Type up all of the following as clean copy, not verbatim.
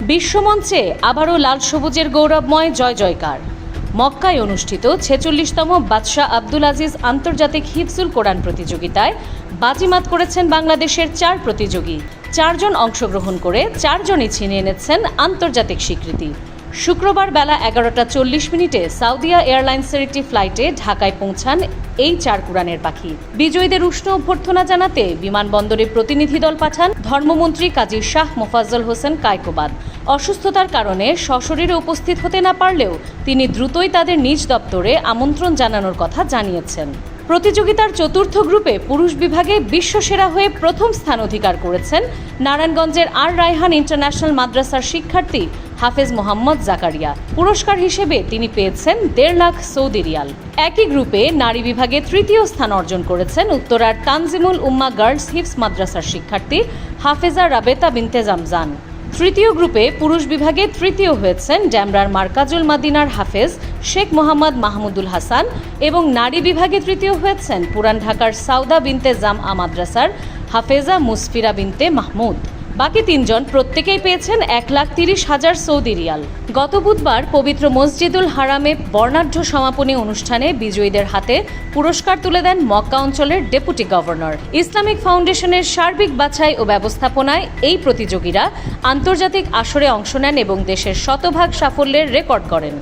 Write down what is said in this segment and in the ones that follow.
বিশ্বমঞ্চে আবারও লাল সবুজের গৌরবময় জয় জয়কার। মক্কায় অনুষ্ঠিত 46তম বাদশাহ আব্দুল আজিজ আন্তর্জাতিক হিফজুল কোরআন প্রতিযোগিতায় বাজিমাত করেছেন বাংলাদেশের 4 প্রতিযোগী। 4 জন অংশগ্রহণ করে 4 জনই ছিনিয়ে এনেছেন আন্তর্জাতিক স্বীকৃতি। শুক্রবার বেলা 11:40 সাউদিয়া এয়ারলাইন্সের একটি ফ্লাইটে ঢাকায় পৌঁছান এই 4 কোরআনের পাখি। বিজয়ীদের উষ্ণ অভ্যর্থনা জানাতে বিমানবন্দরে প্রতিনিধি দল পাঠান ধর্মমন্ত্রী কাজী শাহ মোফাজ্জল হোসেন কায়কোবাদ। অসুস্থতার কারণে সশরীরে উপস্থিত হতে না পারলেও তিনি দ্রুতই তাদের নিজ দপ্তরে আমন্ত্রণ জানানোর কথা জানিয়েছেন। প্রতিযোগিতার চতুর্থ গ্রুপে পুরুষ বিভাগে বিশ্বসেরা হয়ে প্রথম স্থান অধিকার করেছেন নারায়ণগঞ্জের আর রায়হান ইন্টারন্যাশনাল মাদ্রাসার শিক্ষার্থী হাফেজ মোহাম্মদ জাকারিয়া। পুরস্কার হিসেবে তিনি পেয়েছেন 1.5 লাখ সৌদি রিয়াল। একই গ্রুপে নারী বিভাগে তৃতীয় স্থান অর্জন করেছেন উত্তরার তানজিমুল উম্মা গার্লস হিফজ মাদ্রাসার শিক্ষার্থী হাফেজা রাবেতা বিনতে জামজান। তৃতীয় গ্রুপে পুরুষ বিভাগে তৃতীয় হয়েছেন ড্যামরার মার্কাজুল মাদিনার হাফেজ শেখ মোহাম্মদ মাহমুদুল হাসান এবং নারী বিভাগে তৃতীয় হয়েছেন পুরান ঢাকার সাউদা বিনতে জামআ মাদ্রাসার হাফেজা মুসফিরা বিনতে মাহমুদ। বাকি 3 জন প্রত্যেকেই পেয়েছেন 1,30,000 সৌদি রিয়াল। গত বুধবার পবিত্র মসজিদুল হারামে বর্ণাঢ্য সমাপনী অনুষ্ঠানে বিজয়ীদের হাতে পুরস্কার তুলে দেন মক্কা অঞ্চলের ডেপুটি গভর্নর। ইসলামিক ফাউন্ডেশনের সার্বিক বাছাই ও ব্যবস্থাপনায় এই প্রতিযোগীরা আন্তর্জাতিক আসরে অংশ নেন এবং দেশের শতভাগ সাফল্যের রেকর্ড করেন।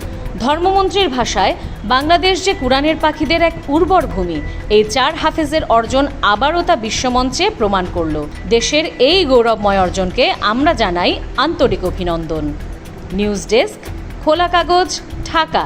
ধর্মমন্ত্রীর ভাষায়, বাংলাদেশ যে কোরআনের পাখিদের এক উর্বর ভূমি, এই 4 হাফেজের অর্জন আবারও তা বিশ্বমঞ্চে প্রমাণ করল। দেশের এই গৌরবময় অর্জনকে আমরা জানাই আন্তরিক অভিনন্দন। নিউজ ডেস্ক, খোলা কাগজ, ঢাকা।